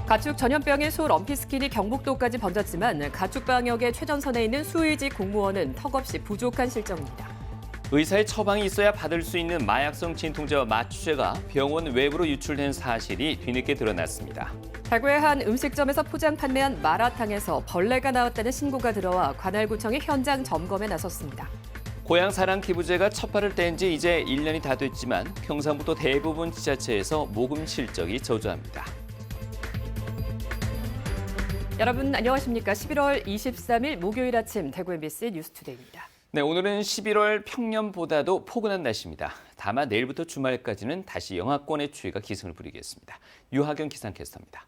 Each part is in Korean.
가축 전염병인 소 럼피스킨이 경북도까지 번졌지만 가축 방역의 최전선에 있는 수의직 공무원은 턱없이 부족한 실정입니다. 의사의 처방이 있어야 받을 수 있는 마약성 진통제와 마취제가 병원 외부로 유출된 사실이 뒤늦게 드러났습니다. 발괴한 음식점에서 포장 판매한 마라탕에서 벌레가 나왔다는 신고가 들어와 관할구청이 현장 점검에 나섰습니다. 고향 사랑 기부제가 첫 발을 뗀 지 이제 1년이 다 됐지만 경상북도 대부분 지자체에서 모금 실적이 저조합니다. 여러분 안녕하십니까? 11월 23일 목요일 아침 대구 MBC 뉴스투데이입니다. 네, 오늘은 11월 평년보다도 포근한 날씨입니다. 다만 내일부터 주말까지는 다시 영하권의 추위가 기승을 부리겠습니다. 유하경 기상캐스터입니다.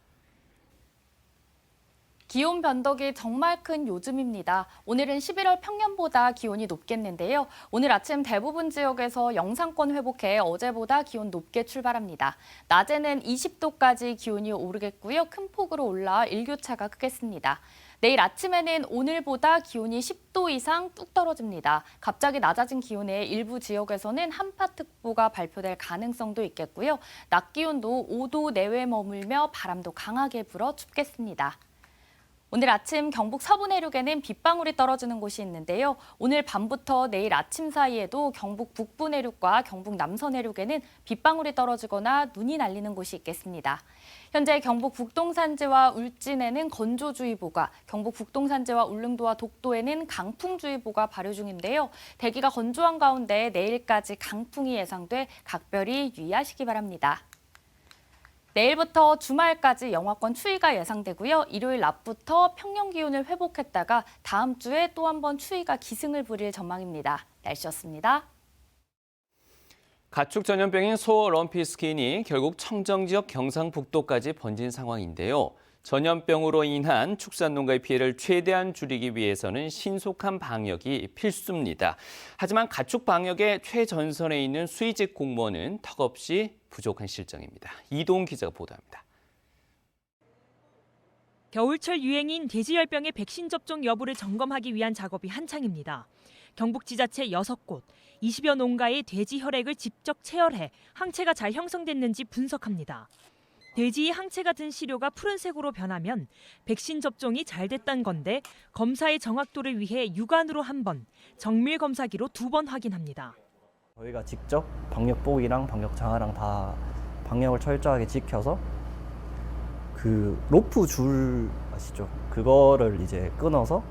기온 변덕이 정말 큰 요즘입니다. 오늘은 11월 평년보다 기온이 높겠는데요. 오늘 아침 대부분 지역에서 영상권 회복해 어제보다 기온 높게 출발합니다. 낮에는 20도까지 기온이 오르겠고요. 큰 폭으로 올라 일교차가 크겠습니다. 내일 아침에는 오늘보다 기온이 10도 이상 뚝 떨어집니다. 갑자기 낮아진 기온에 일부 지역에서는 한파특보가 발표될 가능성도 있겠고요. 낮 기온도 5도 내외 머물며 바람도 강하게 불어 춥겠습니다. 오늘 아침 경북 서부 내륙에는 빗방울이 떨어지는 곳이 있는데요. 오늘 밤부터 내일 아침 사이에도 경북 북부 내륙과 경북 남서 내륙에는 빗방울이 떨어지거나 눈이 날리는 곳이 있겠습니다. 현재 경북 북동산지와 울진에는 건조주의보가, 경북 북동산지와 울릉도와 독도에는 강풍주의보가 발효 중인데요. 대기가 건조한 가운데 내일까지 강풍이 예상돼 각별히 유의하시기 바랍니다. 내일부터 주말까지 영하권 추위가 예상되고요. 일요일 낮부터 평년 기온을 회복했다가 다음 주에 또 한 번 추위가 기승을 부릴 전망입니다. 날씨였습니다. 가축 전염병인 소 럼피스킨이 결국 청정 지역 경상북도까지 번진 상황인데요. 전염병으로 인한 축산농가의 피해를 최대한 줄이기 위해서는 신속한 방역이 필수입니다. 하지만 가축 방역의 최전선에 있는 수의직 공무원은 턱없이 부족한 실정입니다. 이동 기자가 보도합니다. 겨울철 유행인 돼지열병의 백신 접종 여부를 점검하기 위한 작업이 한창입니다. 경북 지자체 6곳, 20여 농가의 돼지 혈액을 직접 체열해 항체가 잘 형성됐는지 분석합니다. 돼지의 항체가 든 시료가 푸른색으로 변하면 백신 접종이 잘 됐다는 건데 검사의 정확도를 위해 육안으로 1번, 정밀 검사기로 2번 확인합니다. 저희가 직접 방역복이랑 방역장화랑 다 방역을 철저하게 지켜서 그 로프 줄 아시죠? 그거를 이제 끊어서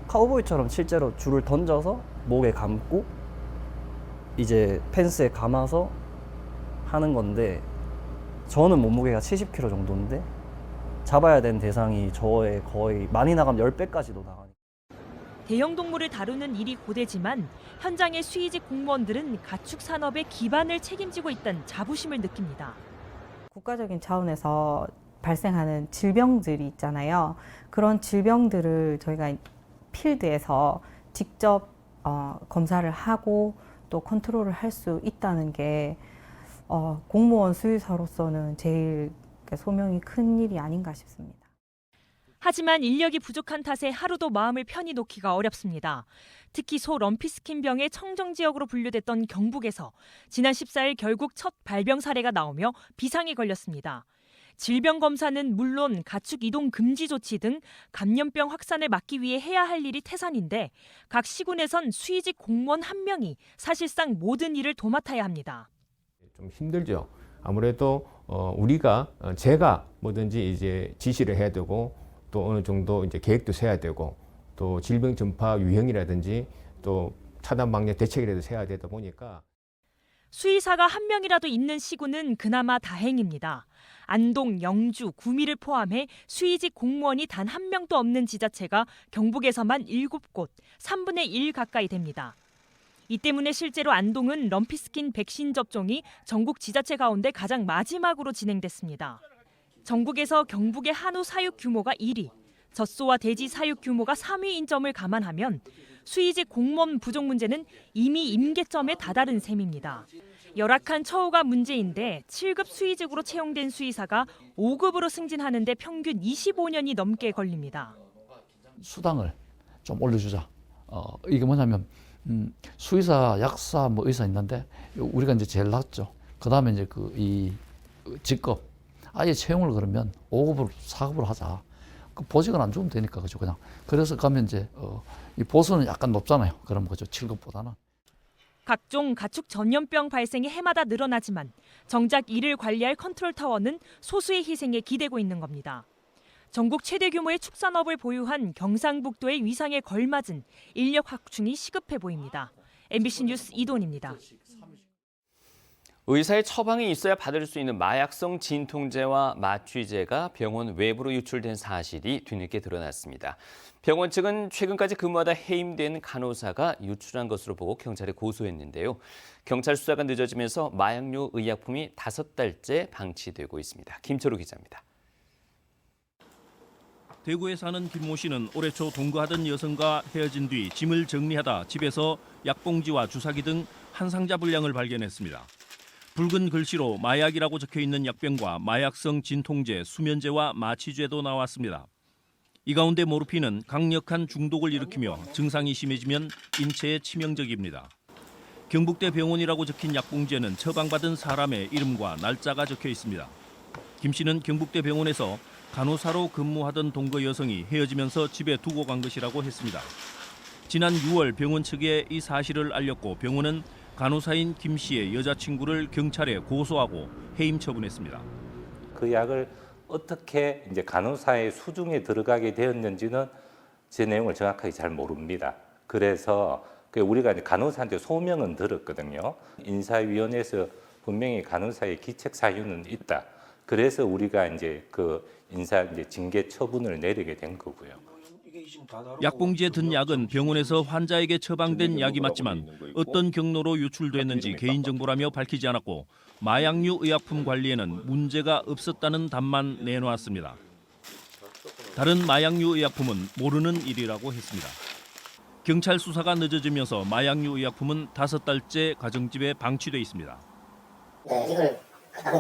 카우보이처럼 실제로 줄을 던져서 목에 감고 이제 펜스에 감아서 하는 건데 저는 몸무게가 70kg 정도인데 잡아야 되는 대상이 저의 거의 많이 나가면 10배까지도 나가니까. 대형 동물을 다루는 일이 고되지만 현장의 수의직 공무원들은 가축 산업의 기반을 책임지고 있다는 자부심을 느낍니다. 국가적인 차원에서 발생하는 질병들이 있잖아요. 그런 질병들을 저희가 필드에서 직접 검사를 하고 또 컨트롤을 할 수 있다는 게 공무원 수의사로서는 제일 소명이 큰 일이 아닌가 싶습니다. 하지만 인력이 부족한 탓에 하루도 마음을 편히 놓기가 어렵습니다. 특히 소 럼피스킨 병의 청정 지역으로 분류됐던 경북에서 지난 14일 결국 첫 발병 사례가 나오며 비상이 걸렸습니다. 질병 검사는 물론 가축 이동 금지 조치 등 감염병 확산을 막기 위해 해야 할 일이 태산인데 각 시군에선 수의직 공무원 1명이 사실상 모든 일을 도맡아야 합니다. 좀 힘들죠. 아무래도 제가 뭐든지 이제 지시를 해야 되고 또 어느 정도 이제 계획도 세야 되고 또 질병 전파 유형이라든지 또 차단 방역 대책이라도 세야 되다 보니까 수의사가 1명이라도 있는 시군은 그나마 다행입니다. 안동, 영주, 구미를 포함해 수의직 공무원이 단 1명도 없는 지자체가 경북에서만 7곳, 3분의 1 가까이 됩니다. 이 때문에 실제로 안동은 럼피스킨 백신 접종이 전국 지자체 가운데 가장 마지막으로 진행됐습니다. 전국에서 경북의 한우 사육 규모가 1위, 젖소와 돼지 사육 규모가 3위인 점을 감안하면 수의직 공무원 부족 문제는 이미 임계점에 다다른 셈입니다. 열악한 처우가 문제인데 7급 수의직으로 채용된 수의사가 5급으로 승진하는 데 평균 25년이 넘게 걸립니다. 수당을 좀 올려주자. 이게 뭐냐면 수의사, 약사, 의사 있는데 우리가 이제 제일 낮죠. 그다음에 이제 이 직급 아예 채용을 그러면 5급으로 4급으로 하자. 그 보직은 안 주면 되니까 그죠 그냥. 그래서 가면 이제 이 보수는 약간 높잖아요. 그럼 그죠 7급보다는. 각종 가축 전염병 발생이 해마다 늘어나지만 정작 이를 관리할 컨트롤 타워는 소수의 희생에 기대고 있는 겁니다. 전국 최대 규모의 축산업을 보유한 경상북도의 위상에 걸맞은 인력 확충이 시급해 보입니다. MBC 뉴스 이돈입니다. 의사의 처방이 있어야 받을 수 있는 마약성 진통제와 마취제가 병원 외부로 유출된 사실이 뒤늦게 드러났습니다. 병원 측은 최근까지 근무하다 해임된 간호사가 유출한 것으로 보고 경찰에 고소했는데요. 경찰 수사가 늦어지면서 마약류 의약품이 5달째 방치되고 있습니다. 김철우 기자입니다. 대구에 사는 김모 씨는 올해 초 동거하던 여성과 헤어진 뒤 짐을 정리하다 집에서 약봉지와 주사기 등 한 상자 분량을 발견했습니다. 붉은 글씨로 마약이라고 적혀있는 약병과 마약성 진통제, 수면제와 마취제도 나왔습니다. 이 가운데 모르핀은 강력한 중독을 일으키며 증상이 심해지면 인체에 치명적입니다. 경북대 병원이라고 적힌 약봉지에는 처방받은 사람의 이름과 날짜가 적혀 있습니다. 김 씨는 경북대 병원에서 간호사로 근무하던 동거 여성이 헤어지면서 집에 두고 간 것이라고 했습니다. 지난 6월 병원 측에 이 사실을 알렸고 병원은 간호사인 김 씨의 여자친구를 경찰에 고소하고 해임 처분했습니다. 그 약을 어떻게 이제 간호사의 수중에 들어가게 되었는지는 제 내용을 정확하게 잘 모릅니다. 그래서 우리가 이제 간호사한테 소명은 들었거든요. 인사위원회에서 분명히 간호사의 기책 사유는 있다. 그래서 우리가 이제 징계 처분을 내리게 된 거고요. 약봉지에 든 약은 병원에서 환자에게 처방된 약이 맞지만 어떤 경로로 유출됐는지 개인정보라며 밝히지 않았고 마약류 의약품 관리에는 문제가 없었다는 답만 내놓았습니다. 다른 마약류 의약품은 모르는 일이라고 했습니다. 경찰 수사가 늦어지면서 마약류 의약품은 5달째 가정집에 방치돼 있습니다. 네, 이걸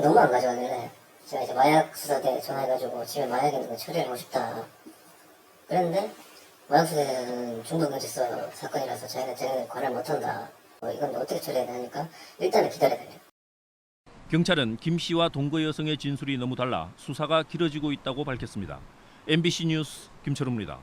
너무 안 가져왔는데 제가 이제 마약 수사대 전화해가지고 집에 마약이 있는 거 처리를 하고 싶다. 그런데 마약수사대는 중독경찰서 사건이라서 저희는 관할 못한다. 이건 어떻게 처리해야 되니까 일단은 기다려야 돼요. 경찰은 김 씨와 동거 여성의 진술이 너무 달라 수사가 길어지고 있다고 밝혔습니다. MBC 뉴스 김철우입니다.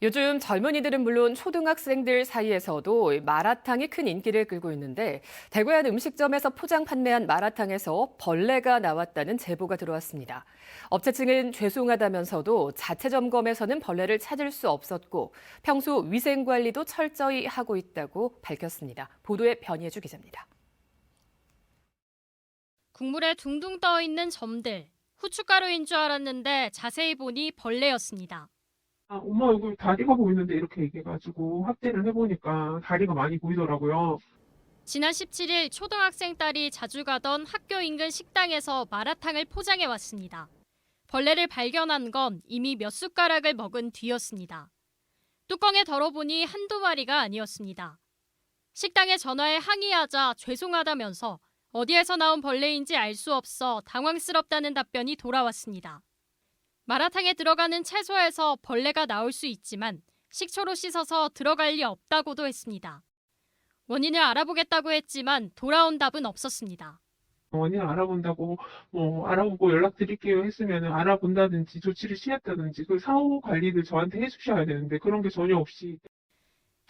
요즘 젊은이들은 물론 초등학생들 사이에서도 마라탕이 큰 인기를 끌고 있는데 대구의 한 음식점에서 포장 판매한 마라탕에서 벌레가 나왔다는 제보가 들어왔습니다. 업체 측은 죄송하다면서도 자체 점검에서는 벌레를 찾을 수 없었고 평소 위생 관리도 철저히 하고 있다고 밝혔습니다. 보도에 변희주 기자입니다. 국물에 둥둥 떠있는 점들, 후춧가루인 줄 알았는데 자세히 보니 벌레였습니다. 엄마 얼굴 다리가 보이는데 이렇게 얘기해가지고 확대를 해보니까 다리가 많이 보이더라고요. 지난 17일 초등학생 딸이 자주 가던 학교 인근 식당에서 마라탕을 포장해 왔습니다. 벌레를 발견한 건 이미 몇 숟가락을 먹은 뒤였습니다. 뚜껑에 덜어보니 한두 마리가 아니었습니다. 식당에 전화해 항의하자 죄송하다면서 어디에서 나온 벌레인지 알 수 없어 당황스럽다는 답변이 돌아왔습니다. 마라탕에 들어가는 채소에서 벌레가 나올 수 있지만 식초로 씻어서 들어갈 리 없다고도 했습니다. 원인을 알아보겠다고 했지만 돌아온 답은 없었습니다. 원인을 알아본다고 알아보고 연락드릴게요 했으면 알아본다든지 조치를 취했다든지 그 사후 관리를 저한테 해주셔야 되는데 그런 게 전혀 없이.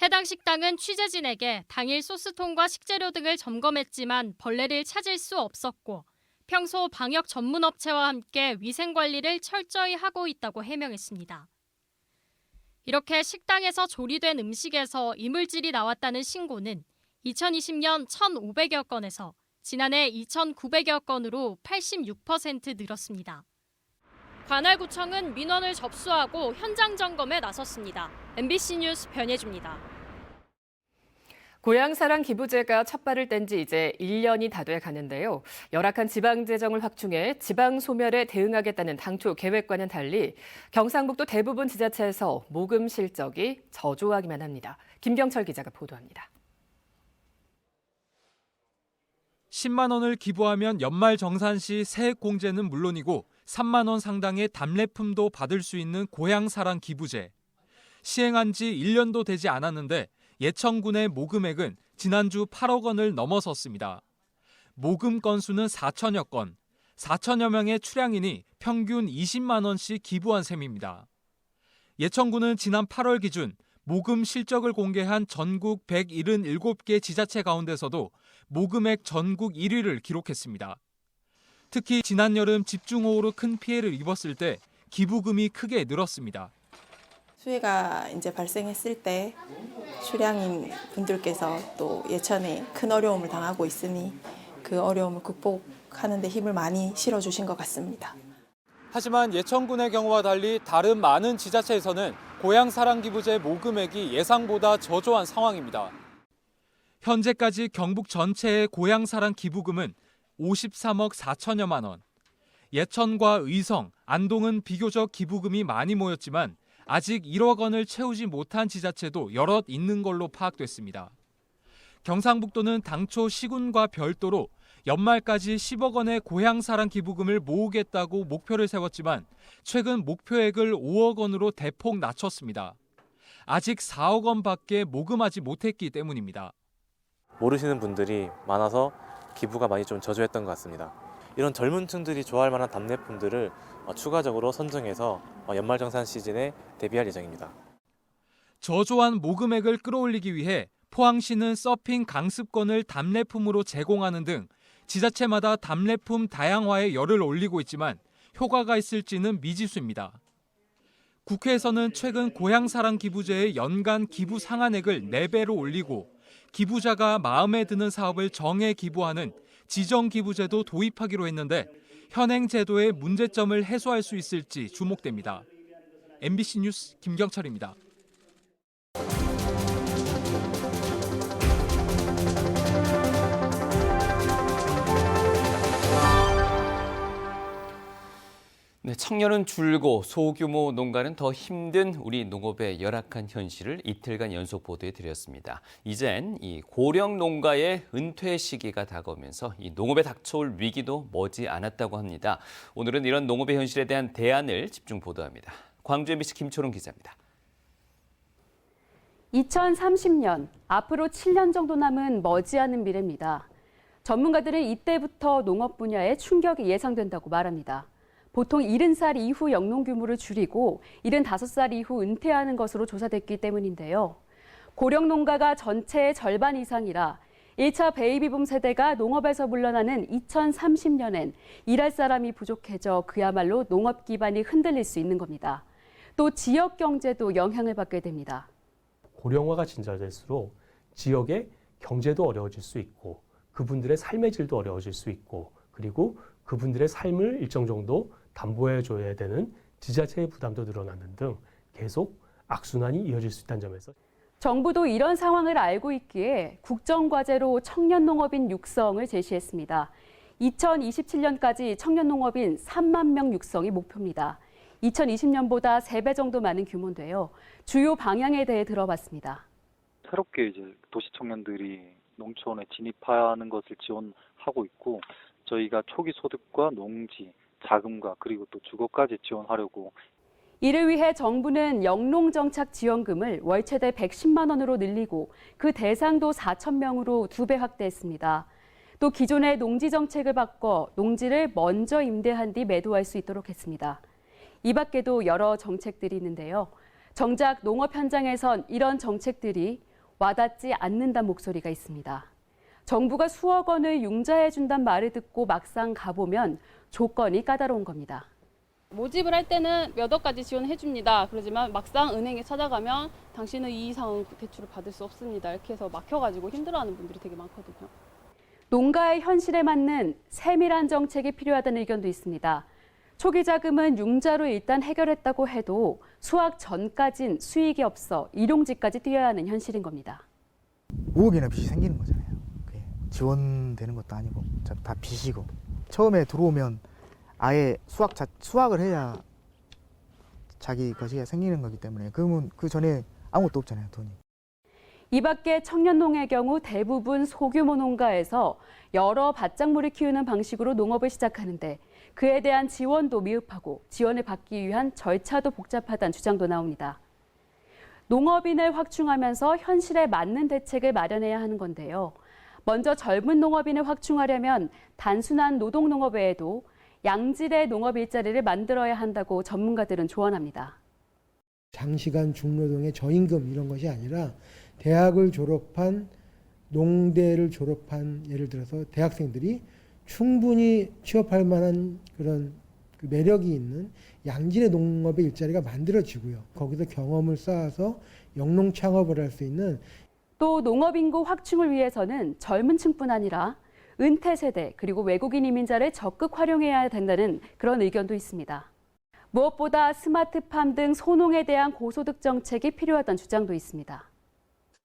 해당 식당은 취재진에게 당일 소스통과 식재료 등을 점검했지만 벌레를 찾을 수 없었고 평소 방역 전문 업체와 함께 위생 관리를 철저히 하고 있다고 해명했습니다. 이렇게 식당에서 조리된 음식에서 이물질이 나왔다는 신고는 2020년 1,500여 건에서 지난해 2,900여 건으로 86% 늘었습니다. 관할구청은 민원을 접수하고 현장 점검에 나섰습니다. MBC 뉴스 변혜주입니다. 고향사랑 기부제가 첫 발을 뗀 지 이제 1년이 다 돼 가는데요. 열악한 지방 재정을 확충해 지방 소멸에 대응하겠다는 당초 계획과는 달리 경상북도 대부분 지자체에서 모금 실적이 저조하기만 합니다. 김경철 기자가 보도합니다. 10만 원을 기부하면 연말 정산 시 세액 공제는 물론이고 3만 원 상당의 답례품도 받을 수 있는 고향사랑 기부제. 시행한 지 1년도 되지 않았는데 예천군의 모금액은 지난주 8억 원을 넘어섰습니다. 모금 건수는 4천여 건, 4천여 명의 출향인이 평균 20만 원씩 기부한 셈입니다. 예천군은 지난 8월 기준 모금 실적을 공개한 전국 177개 지자체 가운데서도 모금액 전국 1위를 기록했습니다. 특히 지난 여름 집중호우로 큰 피해를 입었을 때 기부금이 크게 늘었습니다. 수해가 이제 발생했을 때 출향인 분들께서 또 예천에 큰 어려움을 당하고 있으니 그 어려움을 극복하는 데 힘을 많이 실어주신 것 같습니다. 하지만 예천군의 경우와 달리 다른 많은 지자체에서는 고향사랑기부제 모금액이 예상보다 저조한 상황입니다. 현재까지 경북 전체의 고향사랑 기부금은 53억 4천여만 원. 예천과 의성, 안동은 비교적 기부금이 많이 모였지만 아직 1억 원을 채우지 못한 지자체도 여럿 있는 걸로 파악됐습니다. 경상북도는 당초 시군과 별도로 연말까지 10억 원의 고향사랑 기부금을 모으겠다고 목표를 세웠지만 최근 목표액을 5억 원으로 대폭 낮췄습니다. 아직 4억 원밖에 모금하지 못했기 때문입니다. 모르시는 분들이 많아서 기부가 많이 좀 저조했던 것 같습니다. 이런 젊은 층들이 좋아할 만한 답례품들을 추가적으로 선정해서 연말정산 시즌에 대비할 예정입니다. 저조한 모금액을 끌어올리기 위해 포항시는 서핑 강습권을 답례품으로 제공하는 등 지자체마다 답례품 다양화에 열을 올리고 있지만 효과가 있을지는 미지수입니다. 국회에서는 최근 고향사랑 기부제의 연간 기부 상한액을 4배로 올리고 기부자가 마음에 드는 사업을 정해 기부하는 지정기부제도 도입하기로 했는데 현행 제도의 문제점을 해소할 수 있을지 주목됩니다. MBC 뉴스 김경철입니다. 네, 청년은 줄고 소규모 농가는 더 힘든 우리 농업의 열악한 현실을 이틀간 연속 보도해 드렸습니다. 이젠 이 고령 농가의 은퇴 시기가 다가오면서 이 농업에 닥쳐올 위기도 머지 않았다고 합니다. 오늘은 이런 농업의 현실에 대한 대안을 집중 보도합니다. 광주 MBC 김초롱 기자입니다. 2030년, 앞으로 7년 정도 남은 머지않은 미래입니다. 전문가들은 이때부터 농업 분야에 충격이 예상된다고 말합니다. 보통 70살 이후 영농 규모를 줄이고 75살 이후 은퇴하는 것으로 조사됐기 때문인데요. 고령 농가가 전체의 절반 이상이라 1차 베이비붐 세대가 농업에서 물러나는 2030년엔 일할 사람이 부족해져 그야말로 농업 기반이 흔들릴 수 있는 겁니다. 또 지역 경제도 영향을 받게 됩니다. 고령화가 진전될수록 지역의 경제도 어려워질 수 있고 그분들의 삶의 질도 어려워질 수 있고 그리고 그분들의 삶을 일정 정도 담보해줘야 되는 지자체의 부담도 늘어나는 등 계속 악순환이 이어질 수 있다는 점에서 정부도 이런 상황을 알고 있기에 국정과제로 청년 농업인 육성을 제시했습니다. 2027년까지 청년 농업인 3만 명 육성이 목표입니다. 2020년보다 3배 정도 많은 규모인데요. 주요 방향에 대해 들어봤습니다. 새롭게 이제 도시 청년들이 농촌에 진입하는 것을 지원하고 있고 저희가 초기 소득과 농지, 자금과 그리고 또 주거까지 지원하려고. 이를 위해 정부는 영농정착 지원금을 월 최대 110만 원으로 늘리고 그 대상도 4천 명으로 2배 확대했습니다. 또 기존의 농지 정책을 바꿔 농지를 먼저 임대한 뒤 매도할 수 있도록 했습니다. 이 밖에도 여러 정책들이 있는데요. 정작 농업 현장에선 이런 정책들이 와닿지 않는다는 목소리가 있습니다. 정부가 수억 원을 융자해준다는 말을 듣고 막상 가보면 조건이 까다로운 겁니다. 모집을 할 때는 몇 억까지 지원해줍니다. 그러지만 막상 은행에 찾아가면 당신은 이 이상 대출을 받을 수 없습니다. 이렇게 해서 막혀가지고 힘들어하는 분들이 되게 많거든요. 농가의 현실에 맞는 세밀한 정책이 필요하다는 의견도 있습니다. 초기 자금은 융자로 일단 해결했다고 해도 수확 전까진 수익이 없어 일용직까지 뛰어야 하는 현실인 겁니다. 5억이나 빚이 생기는 거잖아요. 지원되는 것도 아니고 다 빚이고 처음에 들어오면 아예 수확을 해야 자기 것이 생기는 거기 때문에 그러면 그 전에 아무것도 없잖아요, 돈이. 이 밖에 청년농의 경우 대부분 소규모 농가에서 여러 밭작물을 키우는 방식으로 농업을 시작하는데 그에 대한 지원도 미흡하고 지원을 받기 위한 절차도 복잡하다는 주장도 나옵니다. 농업인을 확충하면서 현실에 맞는 대책을 마련해야 하는 건데요. 먼저 젊은 농업인을 확충하려면 단순한 노동농업 외에도 양질의 농업 일자리를 만들어야 한다고 전문가들은 조언합니다. 장시간 중노동의 저임금 이런 것이 아니라 대학을 졸업한 농대를 졸업한 예를 들어서 대학생들이 충분히 취업할 만한 그런 그 매력이 있는 양질의 농업의 일자리가 만들어지고요. 거기서 경험을 쌓아서 영농 창업을 할 수 있는 또 농업 인구 확충을 위해서는 젊은 층뿐 아니라 은퇴 세대 그리고 외국인 이민자를 적극 활용해야 된다는 그런 의견도 있습니다. 무엇보다 스마트팜 등 소농에 대한 고소득 정책이 필요하다는 주장도 있습니다.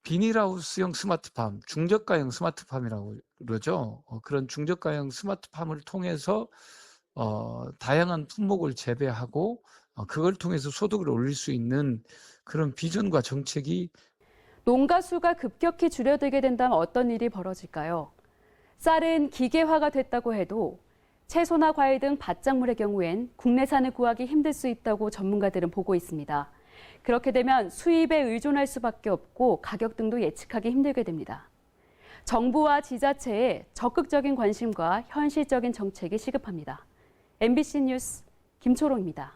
비닐하우스형 스마트팜, 중저가형 스마트팜이라고 그러죠. 그런 중저가형 스마트팜을 통해서 다양한 품목을 재배하고 그걸 통해서 소득을 올릴 수 있는 그런 비전과 정책이 농가 수가 급격히 줄어들게 된다면 어떤 일이 벌어질까요? 쌀은 기계화가 됐다고 해도 채소나 과일 등 밭작물의 경우엔 국내산을 구하기 힘들 수 있다고 전문가들은 보고 있습니다. 그렇게 되면 수입에 의존할 수밖에 없고 가격 등도 예측하기 힘들게 됩니다. 정부와 지자체의 적극적인 관심과 현실적인 정책이 시급합니다. MBC 뉴스 김초롱입니다.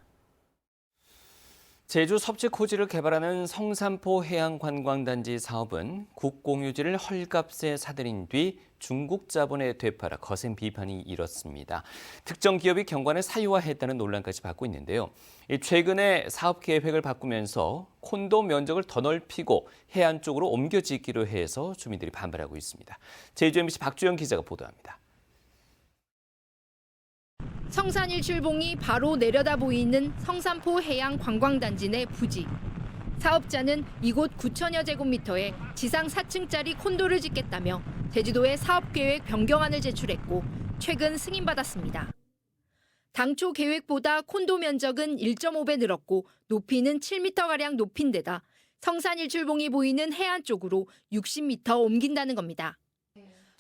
제주 섭지코지를 개발하는 성산포 해양관광단지 사업은 국공유지를 헐값에 사들인 뒤 중국 자본에 되팔아 거센 비판이 일었습니다. 특정 기업이 경관을 사유화했다는 논란까지 받고 있는데요. 최근에 사업 계획을 바꾸면서 콘도 면적을 더 넓히고 해안 쪽으로 옮겨 짓기로 해서 주민들이 반발하고 있습니다. 제주 MBC 박주영 기자가 보도합니다. 성산 일출봉이 바로 내려다 보이는 성산포 해양관광단지 내 부지. 사업자는 이곳 9천여 제곱미터에 지상 4층짜리 콘도를 짓겠다며 제주도에 사업계획 변경안을 제출했고 최근 승인받았습니다. 당초 계획보다 콘도 면적은 1.5배 늘었고 높이는 7m가량 높인 데다 성산 일출봉이 보이는 해안 쪽으로 60m 옮긴다는 겁니다.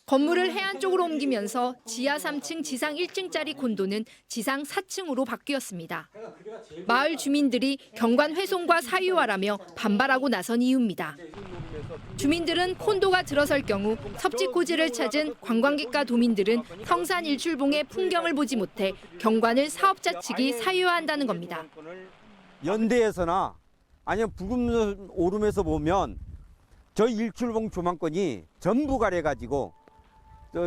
건물을 해안 쪽으로 옮기면서 지하 3층, 지상 1층짜리 콘도는 지상 4층으로 바뀌었습니다. 마을 주민들이 경관 훼손과 사유화라며 반발하고 나선 이유입니다. 주민들은 콘도가 들어설 경우 섭지코지를 찾은 관광객과 도민들은 성산 일출봉의 풍경을 보지 못해 경관을 사업자 측이 사유화한다는 겁니다. 연대에서나 아니면 붉은 오름에서 보면 저희 일출봉 조망권이 전부 가려가지고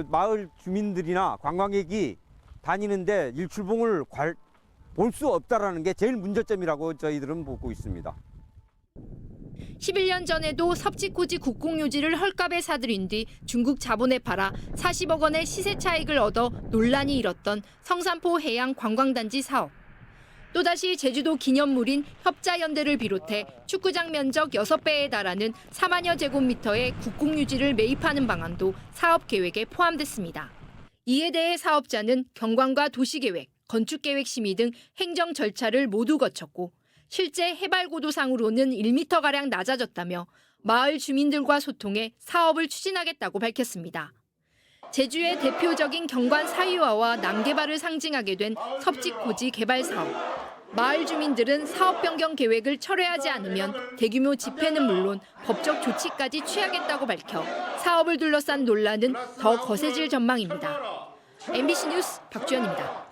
마을 주민들이나 관광객이 다니는데 일출봉을 볼 수 없다라는 게 제일 문제점이라고 저희들은 보고 있습니다. 11년 전에도 섭지코지 국공유지를 헐값에 사들인 뒤 중국 자본에 팔아 40억 원의 시세 차익을 얻어 논란이 일었던 성산포 해양관광단지 사업. 또다시 제주도 기념물인 협자연대를 비롯해 축구장 면적 6배에 달하는 4만여 제곱미터의 국공유지를 매입하는 방안도 사업 계획에 포함됐습니다. 이에 대해 사업자는 경관과 도시계획, 건축계획 심의 등 행정 절차를 모두 거쳤고 실제 해발 고도상으로는 1m가량 낮아졌다며 마을 주민들과 소통해 사업을 추진하겠다고 밝혔습니다. 제주의 대표적인 경관 사유화와 남개발을 상징하게 된 섭지코지 개발 사업. 마을 주민들은 사업 변경 계획을 철회하지 않으면 대규모 집회는 물론 법적 조치까지 취하겠다고 밝혀 사업을 둘러싼 논란은 더 거세질 전망입니다. MBC 뉴스 박주연입니다.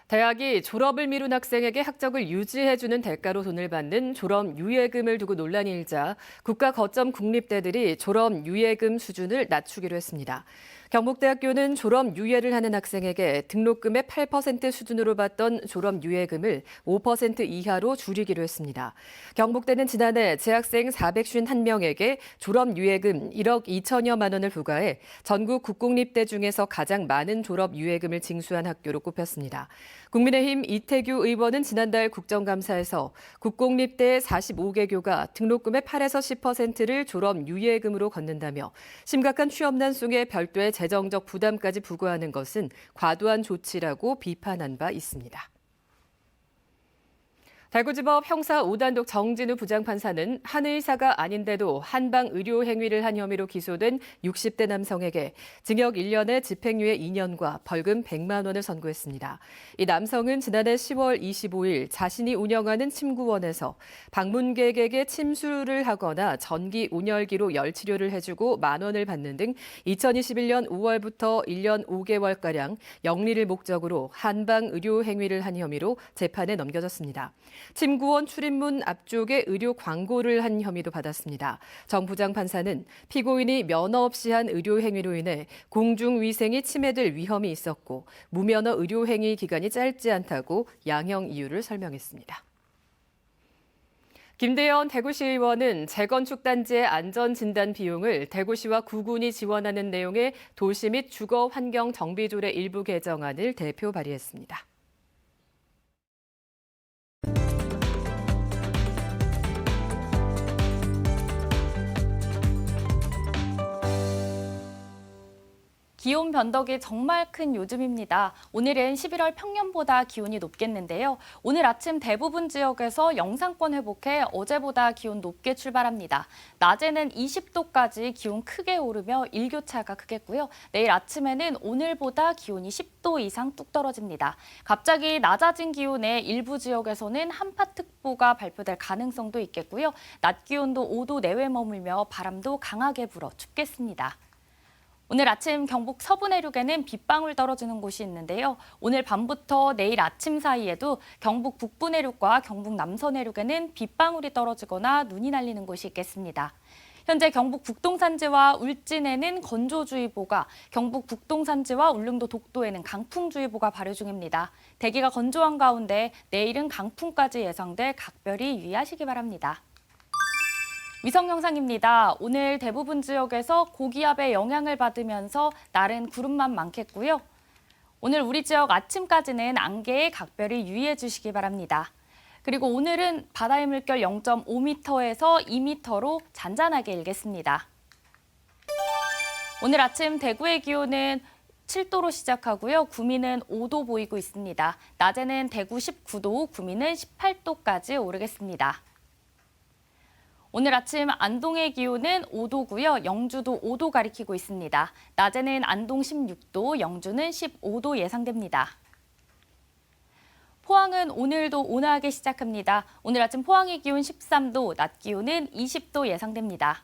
대학이 졸업을 미룬 학생에게 학적을 유지해주는 대가로 돈을 받는 졸업 유예금을 두고 논란이 일자 국가 거점 국립대들이 졸업 유예금 수준을 낮추기로 했습니다. 경북대학교는 졸업 유예를 하는 학생에게 등록금의 8% 수준으로 받던 졸업 유예금을 5% 이하로 줄이기로 했습니다. 경북대는 지난해 재학생 451명에게 졸업 유예금 1억 2천여만 원을 부과해 전국 국공립대 중에서 가장 많은 졸업 유예금을 징수한 학교로 꼽혔습니다. 국민의힘 이태규 의원은 지난달 국정감사에서 국공립대 45개교가 등록금의 8에서 10%를 졸업 유예금으로 걷는다며 심각한 취업난 속에 별도의 재정적 부담까지 부과하는 것은 과도한 조치라고 비판한 바 있습니다. 대구지법 형사 5단독 정진우 부장판사는 한 의사가 아닌데도 한방 의료 행위를 한 혐의로 기소된 60대 남성에게 징역 1년에 집행유예 2년과 벌금 100만 원을 선고했습니다. 이 남성은 지난해 10월 25일 자신이 운영하는 침구원에서 방문객에게 침수를 하거나 전기 온열기로 열 치료를 해주고 1만 원을 받는 등 2021년 5월부터 1년 5개월가량 영리를 목적으로 한방 의료 행위를 한 혐의로 재판에 넘겨졌습니다. 침구원 출입문 앞쪽에 의료 광고를 한 혐의도 받았습니다. 정 부장판사는 피고인이 면허 없이 한 의료 행위로 인해 공중위생이 침해될 위험이 있었고 무면허 의료 행위 기간이 짧지 않다고 양형 이유를 설명했습니다. 김대현 대구시의원은 재건축 단지의 안전진단 비용을 대구시와 구군이 지원하는 내용의 도시 및 주거 환경 정비조례 일부 개정안을 대표 발의했습니다. 기온 변덕이 정말 큰 요즘입니다. 오늘은 11월 평년보다 기온이 높겠는데요. 오늘 아침 대부분 지역에서 영상권 회복해 어제보다 기온 높게 출발합니다. 낮에는 20도까지 기온 크게 오르며 일교차가 크겠고요. 내일 아침에는 오늘보다 기온이 10도 이상 뚝 떨어집니다. 갑자기 낮아진 기온에 일부 지역에서는 한파특보가 발표될 가능성도 있겠고요. 낮 기온도 5도 내외 머물며 바람도 강하게 불어 춥겠습니다. 오늘 아침 경북 서부 내륙에는 빗방울 떨어지는 곳이 있는데요. 오늘 밤부터 내일 아침 사이에도 경북 북부 내륙과 경북 남서 내륙에는 빗방울이 떨어지거나 눈이 날리는 곳이 있겠습니다. 현재 경북 북동산지와 울진에는 건조주의보가, 경북 북동산지와 울릉도 독도에는 강풍주의보가 발효 중입니다. 대기가 건조한 가운데 내일은 강풍까지 예상돼 각별히 유의하시기 바랍니다. 위성 영상입니다. 오늘 대부분 지역에서 고기압의 영향을 받으면서 날은 구름만 많겠고요. 오늘 우리 지역 아침까지는 안개에 각별히 유의해 주시기 바랍니다. 그리고 오늘은 바다의 물결 0.5m에서 2m로 잔잔하게 일겠습니다. 오늘 아침 대구의 기온은 7도로 시작하고요. 구미는 5도 보이고 있습니다. 낮에는 대구 19도, 구미는 18도까지 오르겠습니다. 오늘 아침 안동의 기온은 5도고요. 영주도 5도 가리키고 있습니다. 낮에는 안동 16도, 영주는 15도 예상됩니다. 포항은 오늘도 온화하게 시작합니다. 오늘 아침 포항의 기온 13도, 낮 기온은 20도 예상됩니다.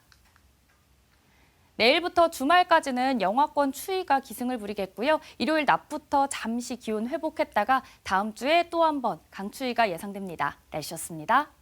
내일부터 주말까지는 영하권 추위가 기승을 부리겠고요. 일요일 낮부터 잠시 기온 회복했다가 다음 주에 또 한 번 강추위가 예상됩니다. 날씨였습니다.